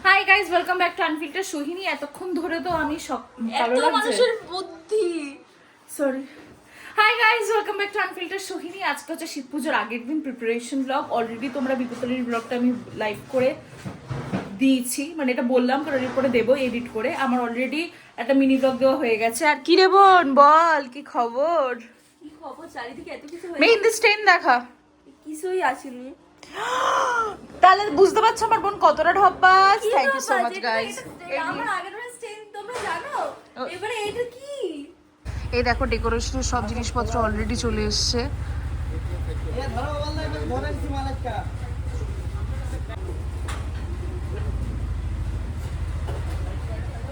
Hi guys, welcome back to unfilter Sohini. এতক্ষণ ধরে তো আমি এত মানুষের বুদ্ধি। Sorry. Hi guys, welcome back to unfilter Sohini. আজকে হচ্ছে শীত পুজোর আগের দিন প্রিপারেশন ব্লগ। অলরেডি তোমরা বিপত্তলির ব্লগটা আমি লাইভ করে দিয়েছি, মানে এটা বললাম কারণ এডিট করে দেবো। এডিট করে আমার অলরেডি একটা মিনি ব্লগ দেওয়া হয়ে গেছে। আর কি রে বোন বল, কি খবর? কি খবর? চারিদিকে এত কিছু মেহেন্দি স্টেন দেখা কিছুই আসেনি। তাহলে বুঝতে পারছো আমার বোন কতটা ঢপ্পাস। Thank you so much guys. আমার আগের স্টেন তোমরা জানো, এবারে এটা কি? এই দেখো ডেকোরেশনের সব জিনিসপত্র অলরেডি চলে এসছে।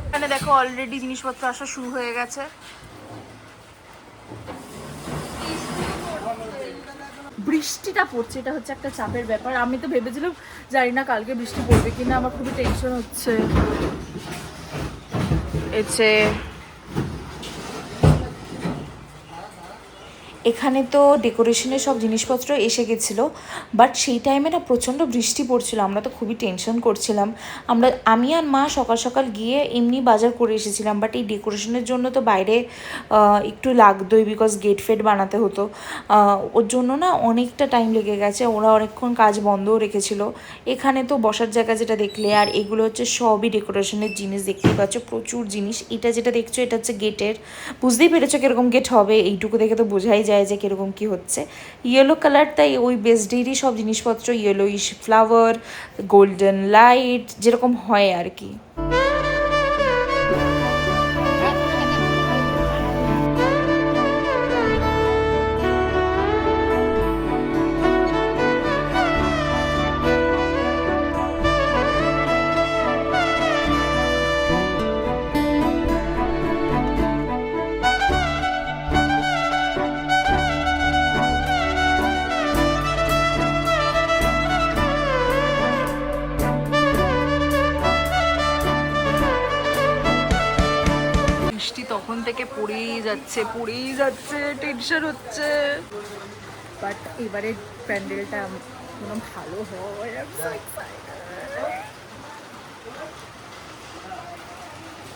এখানে দেখো অলরেডি জিনিসপত্র আসা শুরু হয়ে গেছে। বৃষ্টিটা পড়ছে, এটা হচ্ছে একটা চাপের ব্যাপার। আমি তো ভেবেছিলাম জানি না কালকে বৃষ্টি পড়বে কিনা, আমার খুবই টেনশন হচ্ছে। এখানে তো ডেকোরেশনের সব জিনিসপত্র এসে গেছিলো, বাট সেই টাইমে না প্রচণ্ড বৃষ্টি পড়ছিল। আমরা তো খুবই টেনশন করছিলাম। আমি আর মা সকাল সকাল গিয়ে এমনি বাজার করে এসেছিলাম, বাট এই ডেকোরেশনের জন্য তো বাইরে একটু লাগতোই, বিকজ গেট ফেট বানাতে হতো। ওর জন্য না অনেকটা টাইম লেগে গেছে। ওরা অনেকক্ষণ কাজ বন্ধও রেখেছিল। এখানে তো বসার জায়গা যেটা দেখলে, আর এগুলো হচ্ছে সবই ডেকোরেশনের জিনিস। দেখতেই পাচ্ছ প্রচুর জিনিস। এটা যেটা দেখছো এটা হচ্ছে গেটের। বুঝতেই পেরেছো কিরকম গেট হবে, এইটুকু দেখে তো বোঝাই যায় যে কিরকম কি হচ্ছে। ইয়েলো কালার, তাই ওই বেসডেরই সব জিনিসপত্র, ইয়েলোইশ ফ্লাওয়ার, গোল্ডেন লাইট, যেরকম হয় আর কি। বৃষ্টি তখন থেকে পড়েই যাচ্ছে, টেনশন হচ্ছে। বাট এবারে প্যান্ডেলটা কোনো ভালো হয়।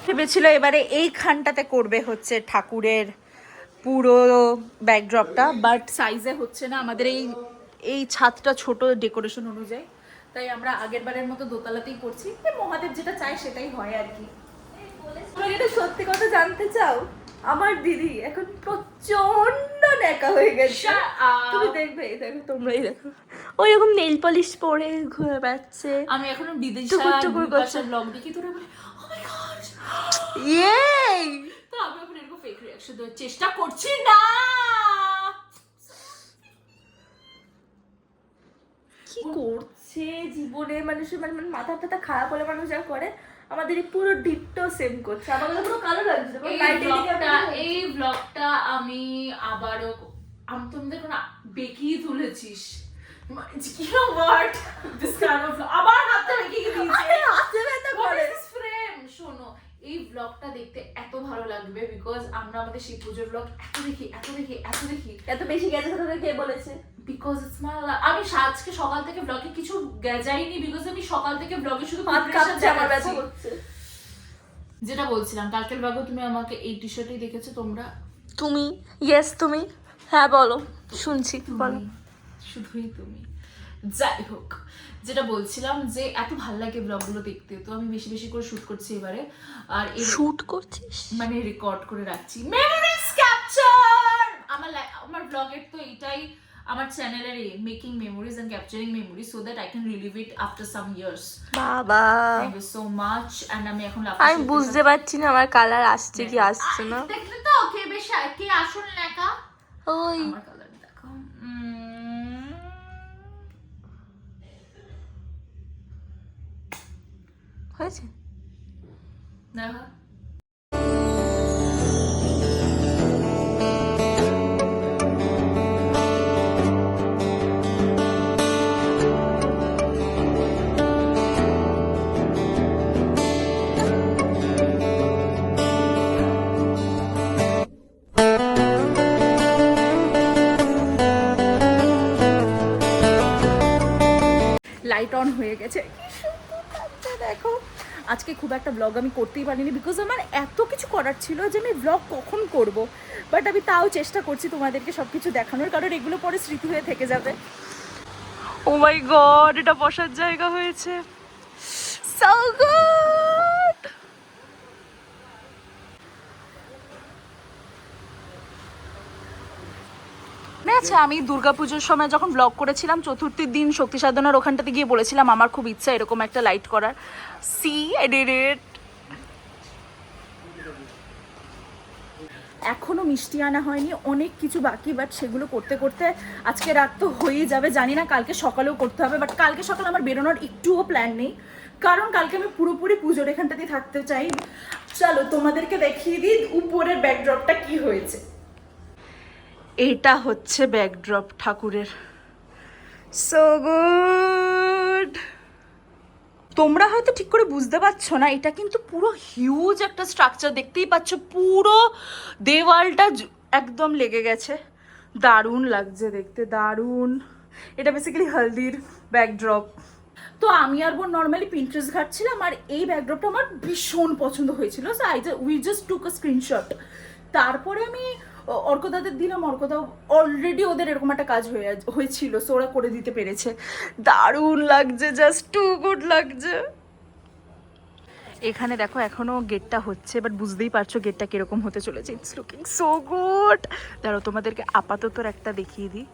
ভেবেছিল এবারে এইখানটাতে করবে হচ্ছে ঠাকুরের পুরো ব্যাকড্রপটা, বাট সাইজে হচ্ছে না। আমাদের এই ছাদটা ছোট ডেকোরেশন অনুযায়ী, তাই আমরা আগের বারের মতো দোতলাতেই করছি। মহাদেব যেটা চায় সেটাই হয় আর কি। তোমরা যেটা সত্যি কথা জানতে চাও, আমার দিদি এখন প্রচন্ড ন্যাকা হয়ে গেছে। তুমি দেখবে, দেখো তোমরাই দেখো, ওই রকম নেল পলিশ পরে ঘুরে বেড়াচ্ছে। আমি এখনো বিদেশে ব্লগ দেখি, তোরা বলে ও মাই গড ইয়ে, তো আমি এখন এরকম ফেক রিঅ্যাকশন দেওয়ার চেষ্টা করছি না। কি করছে জীবনে মানুষের, মানে মাথা টাথা খারাপ হলে মানুষ যা করে, আমাদের এই পুরো ডিট্টো সেম করছে। আমাদের পুরো কালো লাগছে। এই ব্লগটা আমি আবারও, আমি তোমাদের কোনো বেঁকিয়ে তুলেছিস আবার হাতটা বেঁকিয়ে দিয়েছে। শোনো, এই ব্লগটা দেখতে এত ভালো লাগবে বিকজ আমরা আমাদের শিব পুজোর ব্লগ এত বেশি গেছে কথা কে বলেছে? বিকজ ইটস মাই, আমি আজকে সকাল থেকে ব্লগে কিছু গেজাইনি বিকজ আমি সকাল থেকে ব্লগে শুধু হাত কাঁপছে, আমার ব্যথা করছে। যেটা বলছিলাম, কালকের ব্লগে তুমি আমাকে এই টি শার্টেই দেখেছো তোমরা। তুমি ইয়েস, তুমি হ্যাঁ বলো, শুনছি বলো। শুধুই তুমি। যাই হোক, যেটা বলছিলাম যে এত ভালো লাগে ব্লগগুলো দেখতে, তো আমি বেশি বেশি করে শুট করছি এবারে। আর শুট করছিস মানে রেকর্ড করে রাখছি, মেমোরিজ ক্যাপচার। আমার ব্লগের তো এটাই আমার চ্যানেলের making memories and capturing memories, so that I can relive it after some years. বাবা thank you so much. And আমি এখন আমি বুঝতে পারছি না আমার কালার আসছে কি আসছে না। দেখলে তো কে বেশি কে আসল নাকা। ওই আমার কালার দেখো। হয়েছে দেখো। লাইট অন হয়ে গেছে। দেখো আজকে খুব একটা ব্লগ আমি করতেই পারিনি, বিকজ আমার এত কিছু করার ছিল যে আমি ব্লগ কখন করব, বাট আমি তাও চেষ্টা করছি তোমাদেরকে সব কিছু দেখানোর, কারণ এগুলো পরে স্মৃতি হয়ে থেকে যাবে। ও মাই গড, এটা বসার জায়গা হয়েছে, সো গুড। আচ্ছা, আমি দুর্গাপুজোর সময় যখন ব্লগ করেছিলাম চতুর্থীর দিন শক্তি সাধনার ওখানটাতে গিয়ে বলেছিলাম আমার খুব ইচ্ছা এরকম একটা লাইট করার। See I did it. এখনো মিষ্টি আনা হয়নি, অনেক কিছু বাকি, বাট সেগুলো করতে করতে আজকে রাত তো হয়েই যাবে। জানি না কালকে সকালেও করতে হবে, বাট কালকে সকালে আমার বেরোনোর একটুও প্ল্যান নেই, কারণ কালকে আমি পুরোপুরি পুজোর এখানটাতে থাকতে চাই। চলো তোমাদেরকে দেখিয়ে দিই উপরের ব্যাকড্রপটা কি হয়েছে। এটা হচ্ছে ব্যাকড্রপ ঠাকুরের, সো গুড। তোমরা হয়তো ঠিক করে বুঝতে পারছো না, এটা কিন্তু পুরো হিউজ একটা স্ট্রাকচার, দেখতেই পাচ্ছ পুরো দেওয়ালটা একদম লেগে গেছে, দারুণ লাগছে দেখতে, দারুণ। এটা বেসিক্যালি হলদির ব্যাকড্রপ। তো আমি আর বোন নর্মালি পিন্টারেস্ট ঘাটছিলাম, আর এই ব্যাকড্রপটা আমার ভীষণ পছন্দ হয়েছিল, so we just took a screenshot. তারপরে আমি অর্কদাদের দিলাম, অর্কদা অলরেডি ওদের এরকম একটা কাজ হয়েছিল, সো ওরা করে দিতে পেরেছে। দারুণ লাগছে, জাস্ট টু গুড লাগছে। এখানে দেখো এখনো গেটটা হচ্ছে, বাট বুঝতেই পারছো গেটটা কিরকম হতে চলেছে। It's looking so good. দাঁড়াও তোমাদেরকে আপাতত একটা দেখিয়ে দিই।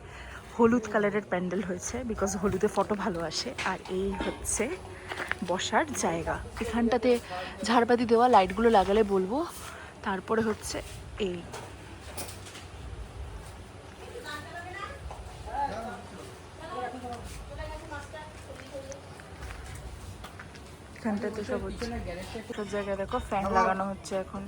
হলুদ কালারের প্যান্ডেল হয়েছে, বিকজ হলুদে ফটো ভালো আসে। আর এই হচ্ছে বসার জায়গা, এখানটাতে ঝাড়বাতি দেওয়া, লাইটগুলো লাগালে বলবো। তারপরে হচ্ছে এই এখানটাতে সব হচ্ছে, সব জায়গায় দেখো ফ্যান লাগানো হচ্ছে এখন।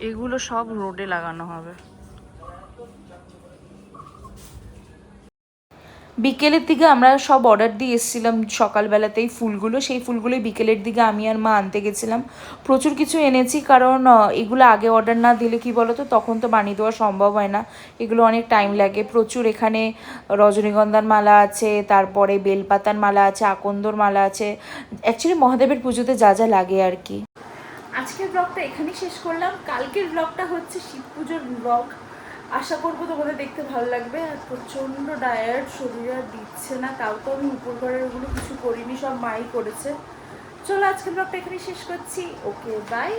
এগুলো সব রোডে লাগানো হবে। বিকেলের দিকে আমরা সব অর্ডার দিয়ে এসেছিলাম সকালবেলাতেই ফুলগুলো, সেই ফুলগুলোই বিকেলের দিকে আমি আর মা আনতে গেছিলাম। প্রচুর কিছু এনেছি, কারণ এগুলো আগে অর্ডার না দিলে কি বলো তো, তখন তো বানিয়ে দেওয়া সম্ভব হয় না, এগুলো অনেক টাইম লাগে। প্রচুর এখানে রজনীগন্ধার মালা আছে, তারপরে বেলপাতার মালা আছে, আকন্দর মালা আছে, অ্যাকচুয়ালি মহাদেবের পুজোতে যা যা লাগে আর কি। আজকের ব্লগটা এখানেই শেষ করলাম। কালকের ব্লগটা হচ্ছে শিব পুজোর ব্লগ, আশা করবো তোমাদের দেখতে ভালো লাগবে। আর প্রচণ্ড ডায়ার্ড, শরীর আর দিচ্ছে না, তাও তো আমি উপর ঘরের ওগুলো কিছু করিনি, সব মাই করেছে। চলো আজকের ব্লগটা এখানেই শেষ করছি, ওকে বাই।